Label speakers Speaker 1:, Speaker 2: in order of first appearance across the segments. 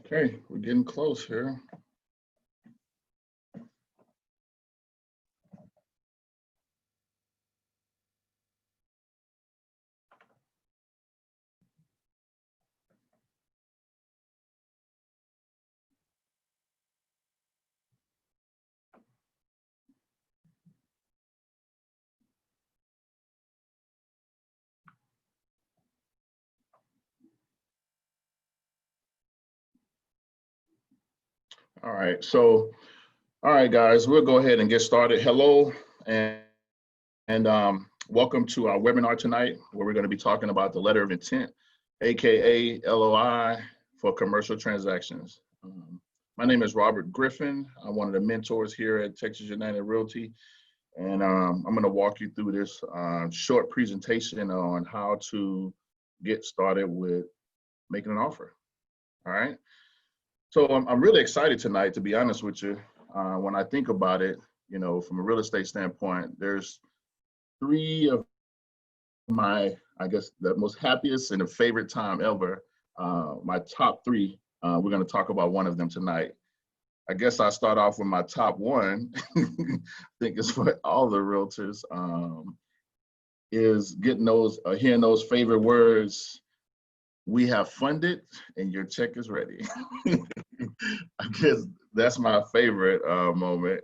Speaker 1: Okay, we're getting close here. All right, all right, guys, we'll go ahead and get started. Hello, and welcome to our webinar tonight, where we're going to be talking about the letter of intent, aka LOI, for commercial transactions. My name is Robert Griffin. I'm one of the mentors here at Texas United Realty, and I'm going to walk you through this short presentation on how to get started with making an offer. All right. So I'm really excited tonight, to be honest with you. When I think about it, you know, from a real estate standpoint, there's three of my, I guess, the most happiest and the favorite time ever. My top three, we're going to talk about one of them tonight. I guess I'll start off with my top one. I think it's for all the realtors, is getting those, hearing those favorite words. We have funded and your check is ready. I guess that's my favorite moment.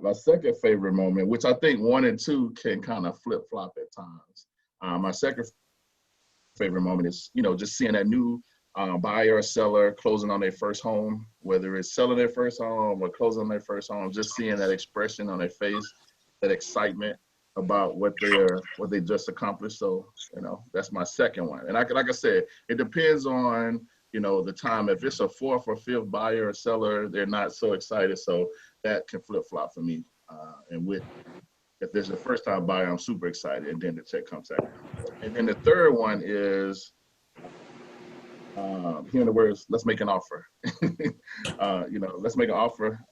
Speaker 1: My second favorite moment, which I think 1 and 2 can kind of flip flop at times. My second favorite moment is, you know, just seeing that new buyer or seller closing on their first home, whether it's selling their first home or closing on their first home, just seeing that expression on their face, that excitement about what they just accomplished. So, you know, that's my second one. And like I said, it depends on, you know, the time. If it's a 4th or 5th buyer or seller, they're not so excited. So that can flip flop for me. If there's a first time buyer, I'm super excited, and then the check comes out. And then the third one is hearing the words, let's make an offer. You know, let's make an offer,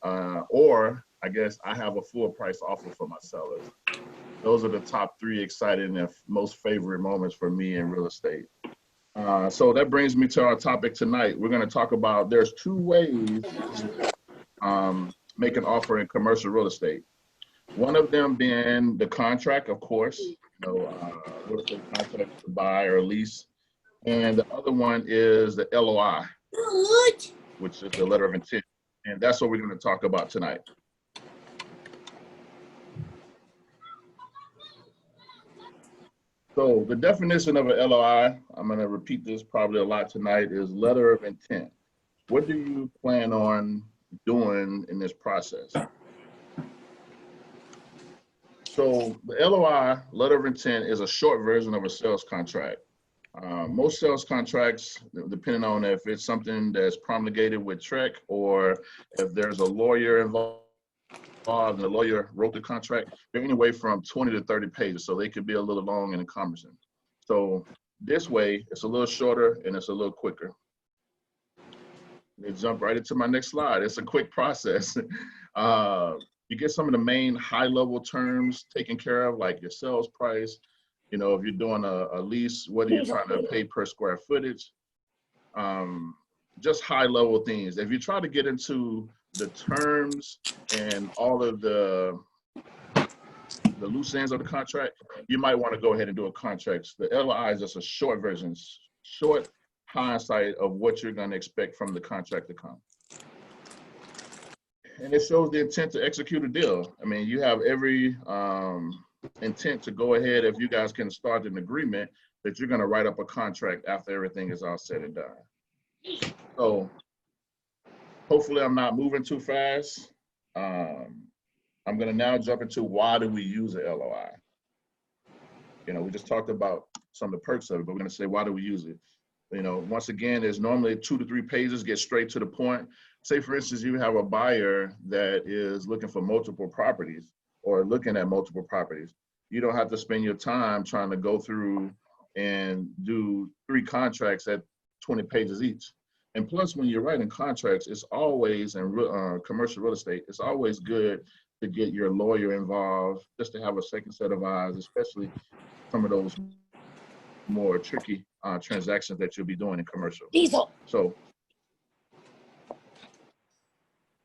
Speaker 1: or I guess I have a full price offer for my sellers. Those are the top 3 exciting and most favorite moments for me in real estate. So that brings me to our topic tonight. We're going to talk about, there's 2 ways to make an offer in commercial real estate. One of them being the contract, of course, you know, real estate contract to buy or lease. And the other one is the LOI, which is the letter of intent. And that's what we're going to talk about tonight. So the definition of an LOI, I'm going to repeat this probably a lot tonight, is letter of intent. What do you plan on doing in this process? So the LOI, letter of intent, is a short version of a sales contract. Most sales contracts, depending on if it's something that's promulgated with TREC or if there's a lawyer involved, and the lawyer wrote the contract, they're anywhere from 20 to 30 pages, so they could be a little long and cumbersome. So this way, it's a little shorter and it's a little quicker. Let's jump right into my next slide. It's a quick process. You get some of the main high-level terms taken care of, like your sales price. You know, if you're doing a lease, what are you trying to pay per square footage? Just high-level things. If you try to get into the terms and all of the loose ends of the contract, you might want to go ahead and do a contract. The LOI is just a short version, short hindsight of what you're going to expect from the contract to come. And it shows the intent to execute a deal. I mean, you have every intent to go ahead, if you guys can start an agreement, that you're going to write up a contract after everything is all said and done. So hopefully I'm not moving too fast. I'm going to now jump into why do we use a LOI? You know, we just talked about some of the perks of it, but we're going to say, why do we use it? You know, once again, there's normally 2 to 3 pages, get straight to the point. Say, for instance, you have a buyer that is looking for multiple properties or looking at multiple properties. You don't have to spend your time trying to go through and do 3 contracts at 20 pages each. And plus, when you're writing contracts, it's always, in commercial real estate, it's always good to get your lawyer involved, just to have a second set of eyes, especially some of those more tricky transactions that you'll be doing in commercial. So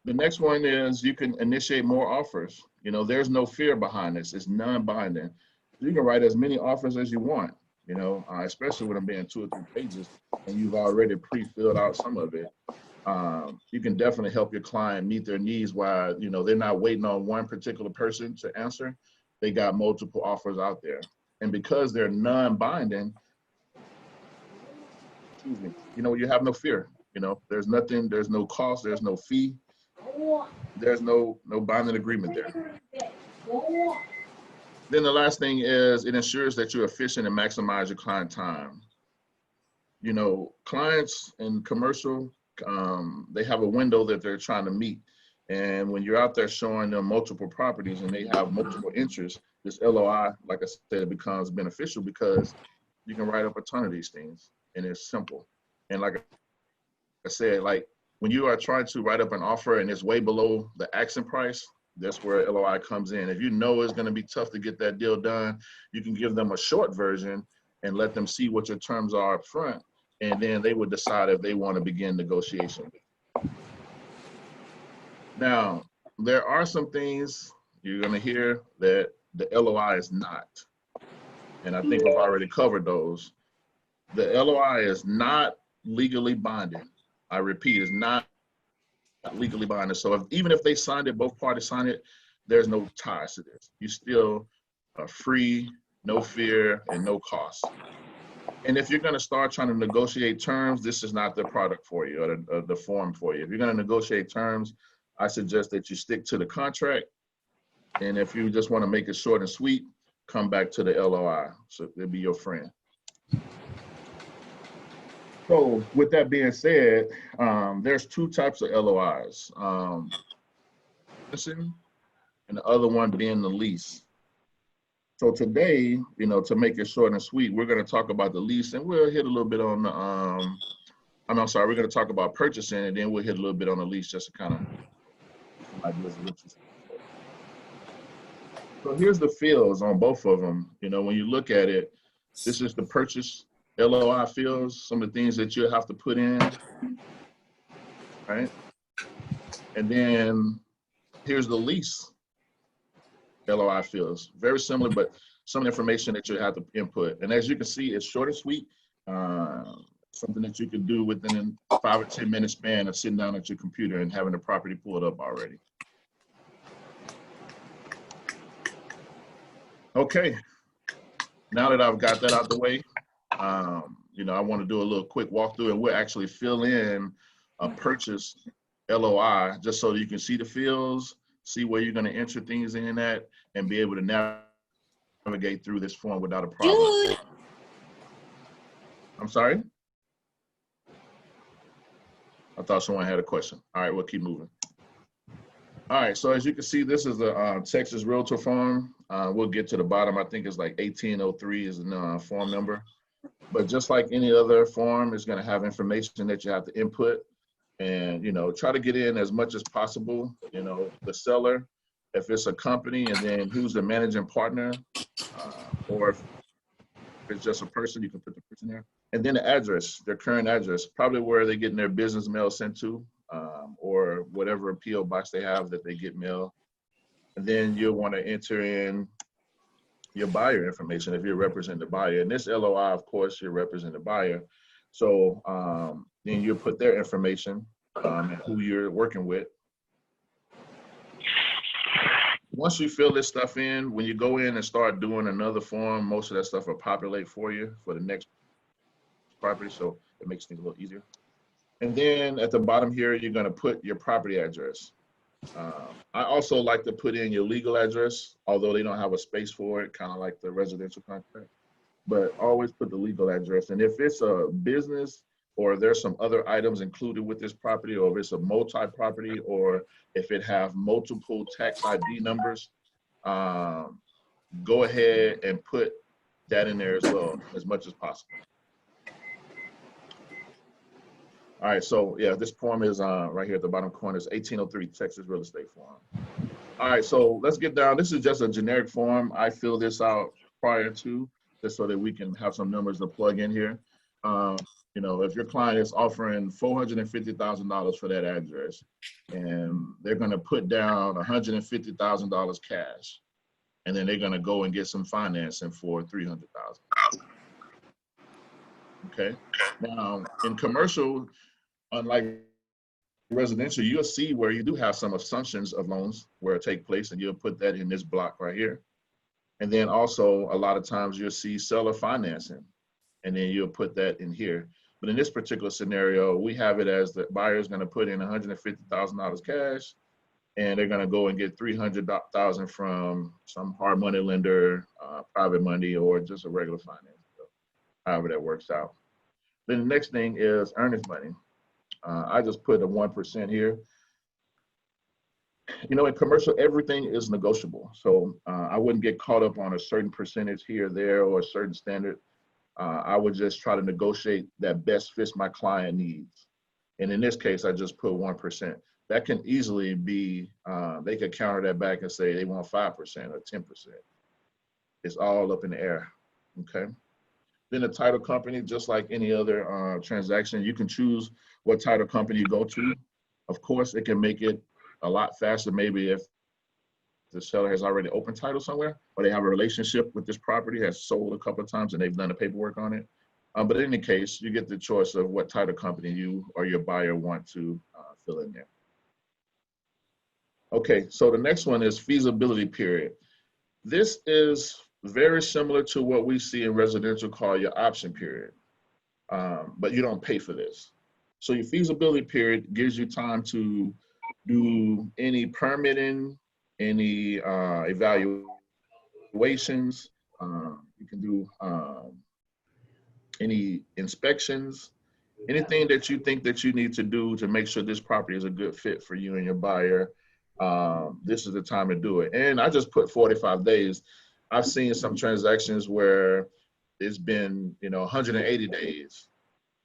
Speaker 1: The next one is you can initiate more offers. You know, there's no fear behind this. It's non-binding. You can write as many offers as you want, you know, especially with them being 2 or 3 pages and you've already pre-filled out some of it. You can definitely help your client meet their needs while, you know, they're not waiting on one particular person to answer. They got multiple offers out there. And because they're non-binding, excuse me, you know, you have no fear. You know, there's nothing, there's no cost, there's no fee, there's no binding agreement there. Then the last thing is it ensures that you're efficient and maximize your client time. You know, clients in commercial, they have a window that they're trying to meet. And when you're out there showing them multiple properties and they have multiple interests, this LOI, like I said, it becomes beneficial because you can write up a ton of these things and it's simple. And like I said, like when you are trying to write up an offer and it's way below the asking price, that's where LOI comes in. If you know it's going to be tough to get that deal done, you can give them a short version and let them see what your terms are up front. And then they would decide if they want to begin negotiation. Now, there are some things you're going to hear that the LOI is not. And I think we've already covered those. The LOI is not legally binding. I repeat, it's not legally binding. So even if they signed it, both parties signed it, there's no ties to this. You still are free, no fear, and no cost. And if you're going to start trying to negotiate terms, this is not the product for you or the form for you. If you're going to negotiate terms, I suggest that you stick to the contract. And if you just want to make it short and sweet, come back to the LOI. So it'll be your friend. So with that being said, there's 2 types of LOIs. And the other one being the lease. So today, you know, to make it short and sweet, we're going to talk about the lease and we'll hit a little bit on the, I'm sorry, we're going to talk about purchasing and then we'll hit a little bit on the lease just to kind of, so here's the fields on both of them. You know, when you look at it, this is the purchase LOI fields, some of the things that you have to put in, right? And then here's the lease LOI fields, very similar, but some information that you have to input. And as you can see, it's short and sweet, something that you can do within a 5 or 10 minute span of sitting down at your computer and having the property pulled up already. Okay, now that I've got that out the way, you know, I want to do a little quick walkthrough and we'll actually fill in a purchase LOI just so that you can see the fields, see where you're going to enter things in at, and be able to navigate through this form without a problem. I'm sorry? I thought someone had a question. All right, we'll keep moving. All right, so as you can see, this is the Texas Realtor form. We'll get to the bottom. I think it's like 1803 is the form number. But just like any other form, it's going to have information that you have to input. And, you know, try to get in as much as possible, you know, the seller, if it's a company, and then who's the managing partner, or if it's just a person, you can put the person there. And then the address, their current address, probably where they're getting their business mail sent to, or whatever PO box they have that they get mail. And then you'll want to enter in your buyer information if you represent the buyer. In this LOI, of course, you represent the buyer. So then you put their information and who you're working with. Once you fill this stuff in, when you go in and start doing another form, most of that stuff will populate for you for the next property. So it makes things a little easier. And then at the bottom here, you're going to put your property address. I also like to put in your legal address, although they don't have a space for it, kind of like the residential contract. But always put the legal address. And if it's a business or there's some other items included with this property, or if it's a multi-property, or if it have multiple tax ID numbers, go ahead and put that in there as well, as much as possible. All right, so yeah, this form is right here at the bottom corner. It's 1803 Texas Real Estate Form. All right, so let's get down. This is just a generic form. I fill this out prior to, just so that we can have some numbers to plug in here. You know, if your client is offering $450,000 for that address, and they're going to put down $150,000 cash, and then they're going to go and get some financing for $300,000. Okay. Now, in commercial, unlike residential, you'll see where you do have some assumptions of loans where it take place, and you'll put that in this block right here. And then also a lot of times you'll see seller financing, and then you'll put that in here. But in this particular scenario, we have it as the buyer is going to put in $150,000 cash, and they're going to go and get $300,000 from some hard money lender, private money, or just a regular finance, however that works out. Then the next thing is earnest money. I just put a 1% here. You know, in commercial, everything is negotiable. So I wouldn't get caught up on a certain percentage here or there or a certain standard. I would just try to negotiate that best fits my client needs. And in this case, I just put 1%. That can easily be, they could counter that back and say they want 5% or 10%. It's all up in the air, okay? Then the title company, just like any other transaction, you can choose what title company you go to. Of course, it can make it a lot faster, maybe if the seller has already opened title somewhere, or they have a relationship with this property, has sold a couple of times, and they've done the paperwork on it. But in any case, you get the choice of what title company you or your buyer want to fill in there. Okay, so the next one is feasibility period. This is very similar to what we see in residential called your option period, but you don't pay for this. So your feasibility period gives you time to do any permitting, any evaluations. You can do any inspections, anything that you think that you need to do to make sure this property is a good fit for you and your buyer. This is the time to do it. And I just put 45 days. I've seen some transactions where it's been, 180 days.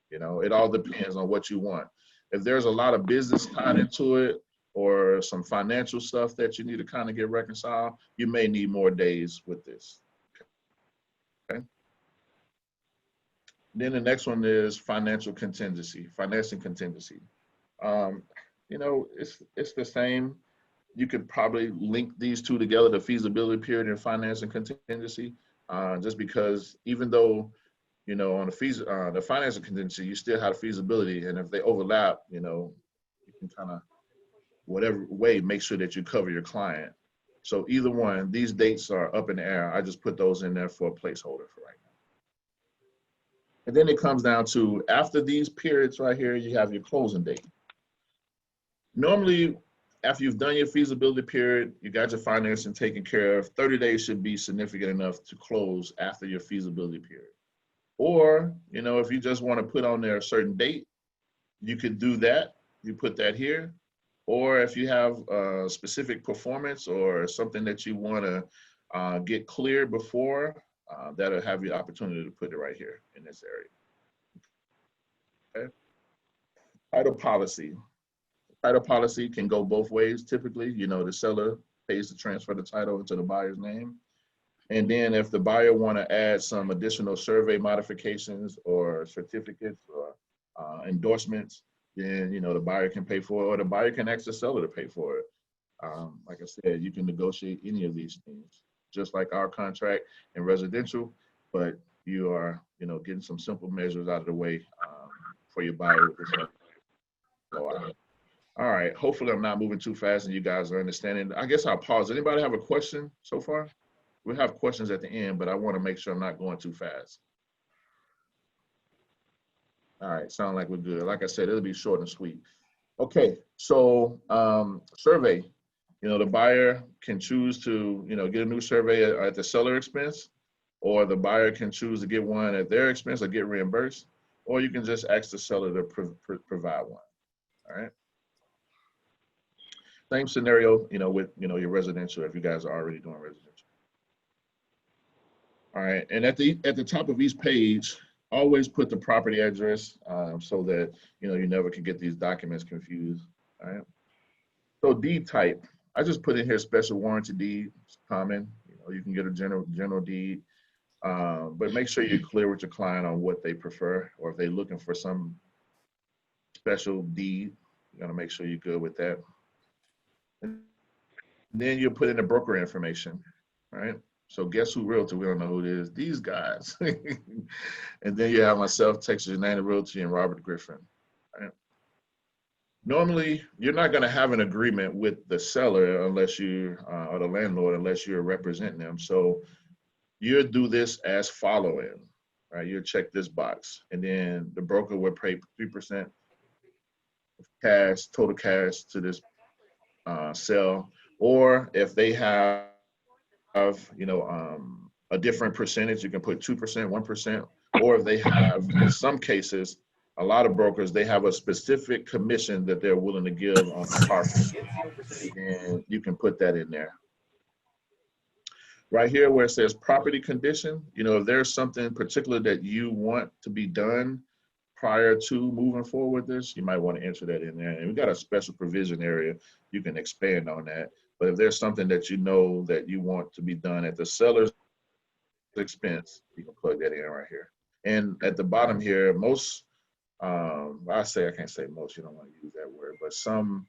Speaker 1: It all depends on what you want. If there's a lot of business tied into it or some financial stuff that you need to kind of get reconciled, you may need more days with this. Okay. Then the next one is financing contingency. It's the same. You could probably link these two together, the feasibility period and financing contingency, just because even though, on the financing contingency, you still have feasibility. And if they overlap, you can kind of, whatever way, make sure that you cover your client. So either one, these dates are up in the air. I just put those in there for a placeholder for right now. And then it comes down to, after these periods right here, you have your closing date. Normally, after you've done your feasibility period, you got your financing taken care of, 30 days should be significant enough to close after your feasibility period. Or, if you just want to put on there a certain date, you could do that. You put that here. Or if you have a specific performance or something that you want to get clear before, that'll have the opportunity to put it right here in this area. Okay. Title policy. Title policy can go both ways. Typically, the seller pays to transfer the title into the buyer's name. And then if the buyer want to add some additional survey modifications or certificates or endorsements, then, the buyer can pay for it, or the buyer can ask the seller to pay for it. Like I said, you can negotiate any of these things, just like our contract in residential, but you are, getting some simple measures out of the way for your buyer with this. All right, hopefully I'm not moving too fast and you guys are understanding. I guess I'll pause. Anybody have a question so far? We'll have questions at the end, but I want to make sure I'm not going too fast. All right, sound like we're good. Like I said, it'll be short and sweet. Okay, so survey. The buyer can choose to, get a new survey at the seller expense, or the buyer can choose to get one at their expense or get reimbursed, or you can just ask the seller to provide one. All right. Same scenario, with, your residential, if you guys are already doing residential. All right, and at the top of each page, always put the property address so that, you never can get these documents confused. All right. So deed type, I just put in here special warranty deed. It's common. You can get a general deed. But make sure you're clear with your client on what they prefer, or if they're looking for some special deed, you gotta make sure you're good with that. And then you'll put in the broker information, right? So guess who realtor? We don't know who it is. These guys. And then you have myself, Texas United Realty, and Robert Griffin. Right? Normally, you're not going to have an agreement with the seller unless you, or the landlord, unless you're representing them. So you'll do this as following, right? You'll check this box, and then the broker will pay 3% cash, total cash to this sell. Or if they have, a different percentage, you can put 2%, 1%, or if they have, in some cases, a lot of brokers, they have a specific commission that they're willing to give on the profit, and you can put that in there. Right here where it says property condition, if there's something particular that you want to be done prior to moving forward with this, you might want to enter that in there. And we got a special provision area, you can expand on that. But if there's something that that you want to be done at the seller's expense, you can plug that in right here. And at the bottom here, most, I can't say most, you don't want to use that word, but some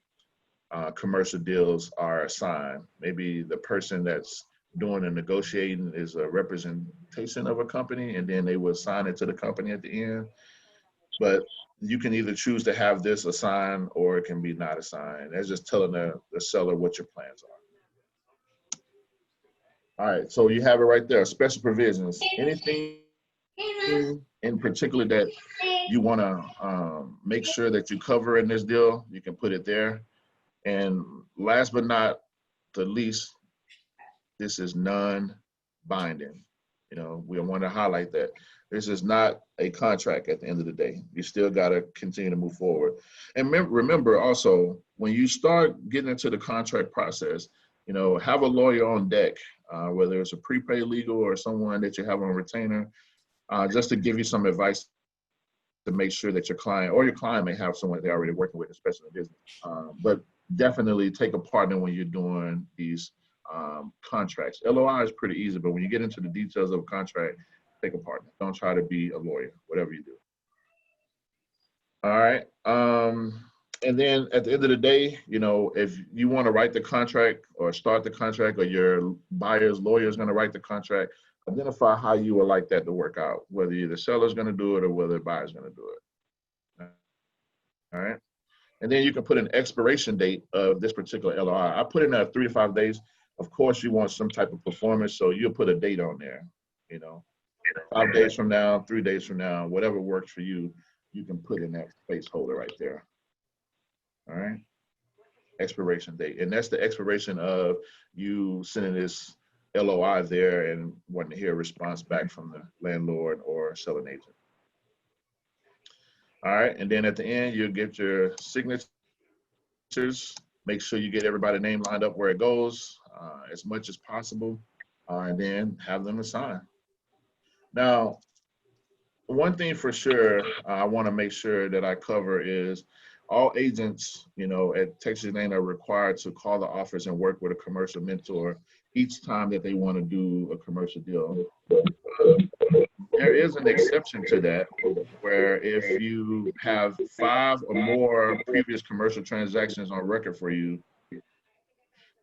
Speaker 1: commercial deals are assigned. Maybe the person that's doing the negotiating is a representation of a company, and then they will assign it to the company at the end. But you can either choose to have this assigned or it can be not assigned. That's just telling the seller what your plans are. All right, so you have it right there, special provisions. Anything in particular that you want to make sure that you cover in this deal, you can put it there. And last but not the least, this is non-binding. We want to highlight that. This is not a contract at the end of the day. You still got to continue to move forward. And remember also, when you start getting into the contract process, have a lawyer on deck, whether it's a prepaid legal or someone that you have on retainer, just to give you some advice to make sure that your client may have someone they're already working with, especially in business. But definitely take a partner when you're doing these contracts. LOI is pretty easy, but when you get into the details of a contract, take a partner. Don't try to be a lawyer, whatever you do. All right. And then at the end of the day, if you want to write the contract or start the contract, or your buyer's lawyer is going to write the contract, identify how you would like that to work out, whether the seller's going to do it or whether the buyer's going to do it. All right. And then you can put an expiration date of this particular LOI. I put in 3 to 5 days. Of course, you want some type of performance, so you'll put a date on there. 5 days from now, 3 days from now, whatever works for you, you can put in that placeholder right there. All right. Expiration date. And that's the expiration of you sending this LOI there and wanting to hear a response back from the landlord or selling agent. All right. And then at the end, you'll get your signatures. Make sure you get everybody's name lined up where it goes as much as possible, and then have them assign. Now, one thing for sure I want to make sure that I cover is all agents, at Texas United are required to call the office and work with a commercial mentor each time that they want to do a commercial deal. There is an exception to that, where if you have 5 or more previous commercial transactions on record for you,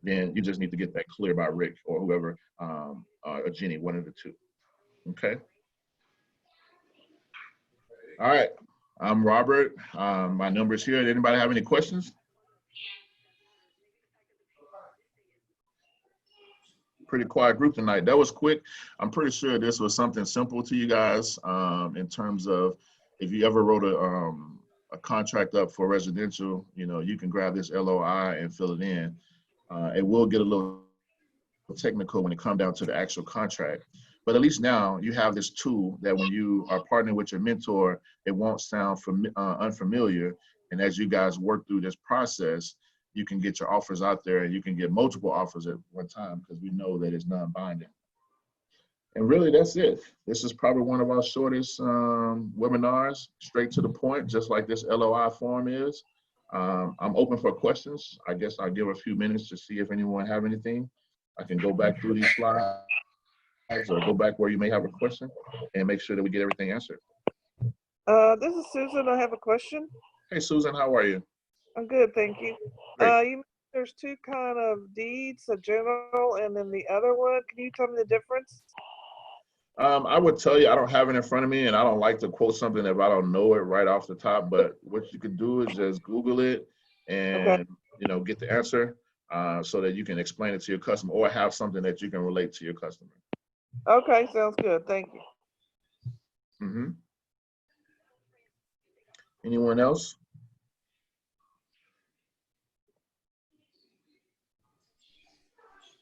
Speaker 1: then you just need to get that clear by Rick or whoever, or Jenny, one of the two. Okay. All right. I'm Robert. My number's here. Anybody have any questions? Pretty quiet group tonight. That was quick. I'm pretty sure this was something simple to you guys, in terms of if you ever wrote a contract up for residential, you can grab this LOI and fill it in. It will get a little technical when it comes down to the actual contract. But at least now you have this tool that when you are partnering with your mentor, it won't sound unfamiliar. And as you guys work through this process, you can get your offers out there, and you can get multiple offers at one time, because we know that it's non-binding. And really, that's it. This is probably one of our shortest webinars, straight to the point, just like this LOI form is. I'm open for questions. I guess I'll give a few minutes to see if anyone have anything. I can go back through these slides. or go back where you may have a question and make sure that we get everything answered.
Speaker 2: This is Susan. I have a question.
Speaker 1: Hey, Susan, how are you?
Speaker 2: I'm good, thank you.
Speaker 1: Great.
Speaker 2: There's two kind of deeds, a general and then the other one. Can you tell me the difference?
Speaker 1: I would tell you, I don't have it in front of me, and I don't like to quote something if I don't know it right off the top. But what you could do is just Google it
Speaker 2: Okay.
Speaker 1: and get the answer so that you can explain it to your customer or have something that you can relate to your customer.
Speaker 2: Okay, sounds good. Thank you.
Speaker 1: Mm-hmm. Anyone else?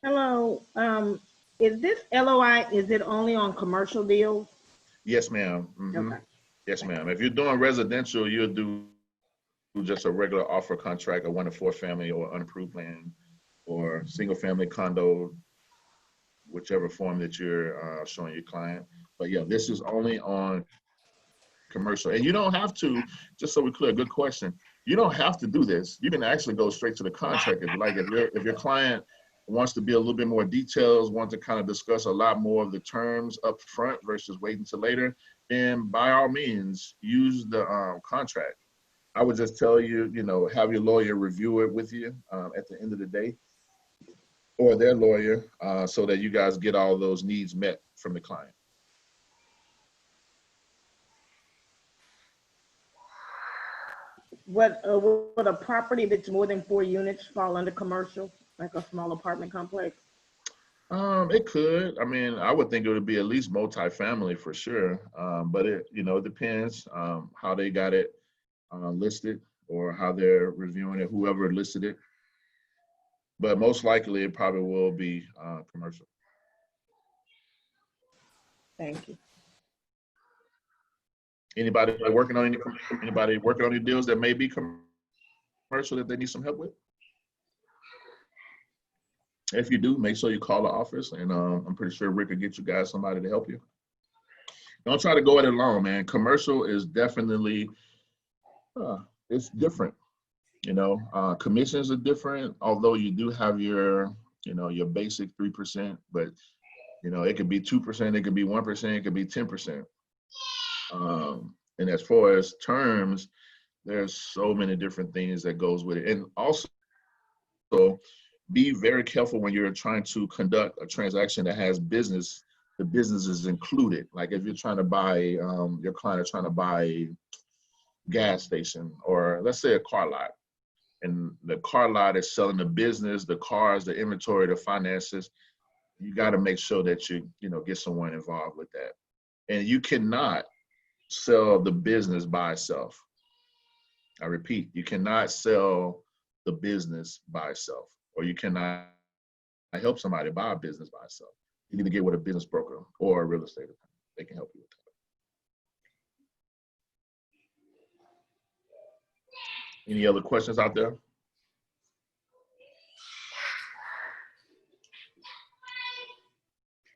Speaker 3: Hello, is this LOI, is it only on commercial deals?
Speaker 1: Yes, ma'am. Mm-hmm.
Speaker 3: Okay.
Speaker 1: Yes, ma'am. If you're doing residential, you'll do just a regular offer contract, a 1 to 4 family or unapproved land or single family condo, whichever form that you're showing your client. But yeah, this is only on commercial. And you don't have to, just so we're clear, good question. You don't have to do this. You can actually go straight to the contract. If your client wants to be a little bit more details, want to kind of discuss a lot more of the terms up front versus waiting till later, then by all means, use the contract. I would just tell you, have your lawyer review it with you at the end of the day, or their lawyer, so that you guys get all those needs met from the client.
Speaker 3: Would a property that's more than 4 units fall under commercial, like a small apartment complex?
Speaker 1: It could. I mean, I would think it would be at least multifamily for sure. But it depends how they got it listed or how they're reviewing it, whoever listed it. But most likely it probably will be commercial.
Speaker 3: Thank you.
Speaker 1: Anybody working on any deals that may be commercial that they need some help with? If you do, make sure you call the office, and I'm pretty sure Rick will get you guys somebody to help you. Don't try to go it alone, man. Commercial is definitely, it's different. Commissions are different, although you do have your basic 3%, but it could be 2%, it could be 1%, it could be 10%. And as far as terms, there's so many different things that goes with it. And also, be very careful when you're trying to conduct a transaction that has business, the business is included. Like if you're trying to buy, your client is trying to buy a gas station, or let's say a car lot, and the car lot is selling the business, the cars, the inventory, the finances. You got to make sure that you get someone involved with that. And you cannot sell the business by itself. I repeat, you cannot sell the business by itself, or you cannot help somebody buy a business by itself. You need to get with a business broker or a real estate attorney. They can help you with that. Any other questions out there?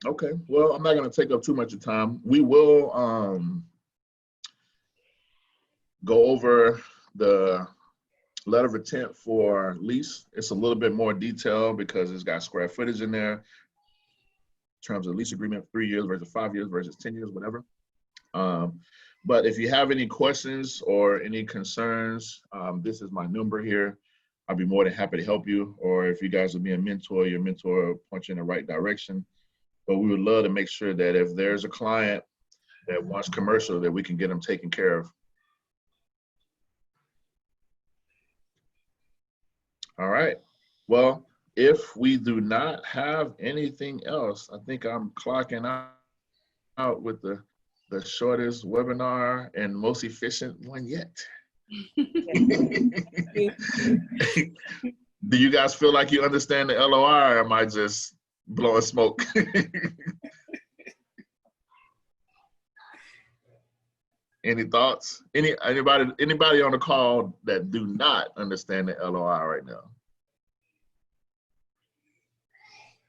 Speaker 1: Okay, well, I'm not going to take up too much of time. We will go over the letter of intent for lease. It's a little bit more detailed because it's got square footage in there in terms of lease agreement, 3 years versus 5 years versus 10 years, whatever. But if you have any questions or any concerns, this is my number here. I'll be more than happy to help you. Or if you guys will be a mentor, your mentor will point you in the right direction. But we would love to make sure that if there's a client that wants commercial, that we can get them taken care of. All right. Well, if we do not have anything else, I think I'm clocking out with the shortest webinar and most efficient one yet. Do you guys feel like you understand the LOI, or am I just blowing smoke? Any thoughts? Anybody on the call that do not understand the LOI right now?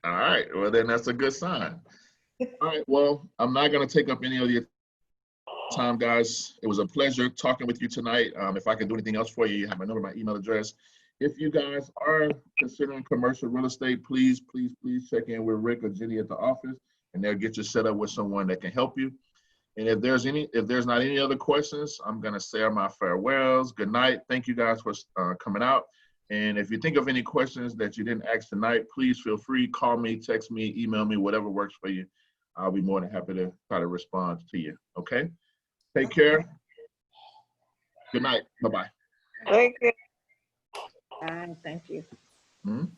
Speaker 1: All right, well then that's a good sign. All right, well, I'm not gonna take up any of your time, guys. It was a pleasure talking with you tonight. If I can do anything else for you, you have my number, my email address. If you guys are considering commercial real estate, please check in with Rick or Jenny at the office. and they'll get you set up with someone that can help you. And if there's not any other questions, I'm gonna say my farewells. Good night. Thank you guys for coming out. And if you think of any questions that you didn't ask tonight, please feel free, call me, text me, email me, whatever works for you. I'll be more than happy to try to respond to you. Okay? Take care. Good night. Bye-bye.
Speaker 2: Thank you.
Speaker 3: Bye, thank you.
Speaker 1: Mhm.